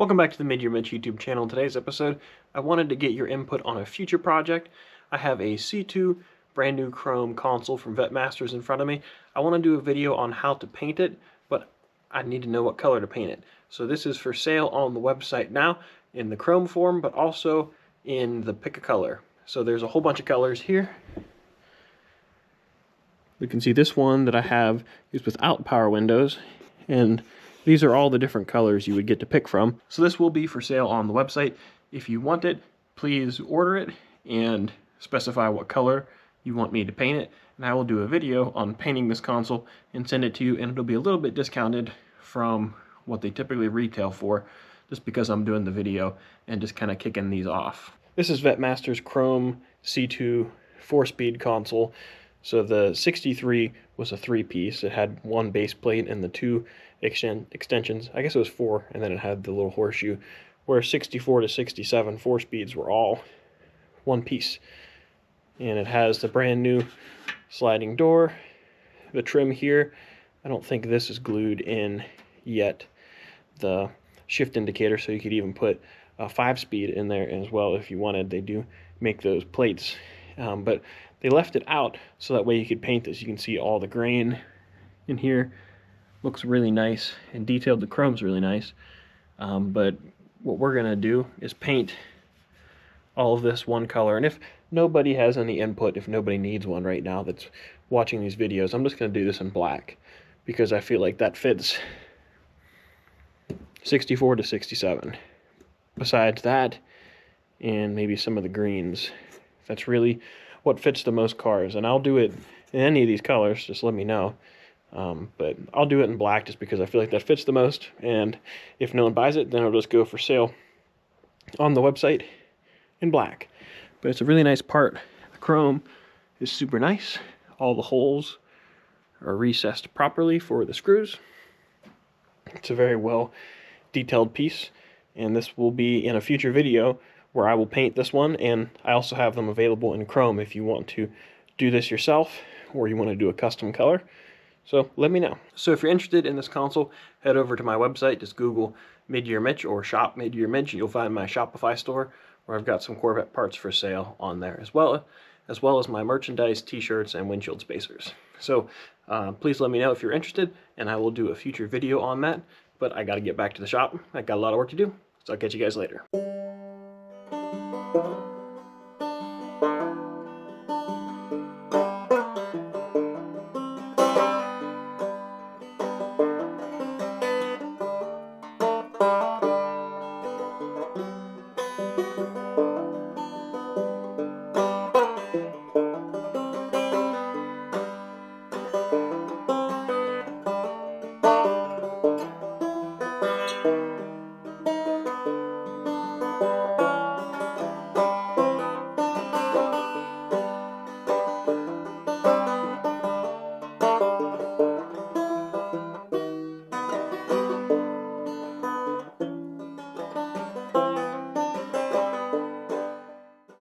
Welcome back to the Mid-Year YouTube channel. In today's episode, I wanted to get your input on a future project. I have a C2 brand new chrome console from Vetmasters in front of me. I want to do a video on how to paint it, but I need to know what color to paint it. So this is for sale on the website now in the chrome form, but also in the pick a color. So there's a whole bunch of colors here. You can see this one that I have is without power windows, and these are all the different colors you would get to pick from. So this will be for sale on the website. If you want it, please order it and specify what color you want me to paint it, and I will do a video on painting this console and send it to you, and it'll be a little bit discounted from what they typically retail for, just because I'm doing the video and just kind of kicking these off. This is Vetmasters Chrome C2 4-speed console. So the 63 was a 3-piece. It had one base plate and the two extensions. I guess it was 4, and then it had the little horseshoe. Where 64 to 67 4-speeds were all one piece. And it has the brand new sliding door. The trim here, I don't think this is glued in yet. The shift indicator, so you could even put a 5-speed in there as well if you wanted. They do make those plates. But they left it out so that way you could paint this. You can see all the grain in here. Looks really nice and detailed. The chrome's really nice. But what we're going to do is paint all of this one color. And if nobody has any input, if nobody needs one right now that's watching these videos, I'm just going to do this in black because I feel like that fits 64 to 67. Besides that, and maybe some of the greens, that's really what fits the most cars. And I'll do it in any of these colors, just let me know. But I'll do it in black just because I feel like that fits the most, and if no one buys it, then it'll just go for sale on the website in black. But it's a really nice part. The chrome is super nice. All the holes are recessed properly for the screws. It's a very well detailed piece, and this will be in a future video where I will paint this one, and I also have them available in chrome if you want to do this yourself or you want to do a custom color. So let me know. So if you're interested in this console, head over to my website. Just Google Mid-Year Mitch or Shop Mid-Year Mitch. You'll find my Shopify store where I've got some Corvette parts for sale on there, as well as my merchandise, t-shirts, and windshield spacers. So please let me know if you're interested, and I will do a future video on that. But I got to get back to the shop. I got a lot of work to do, so I'll catch you guys later.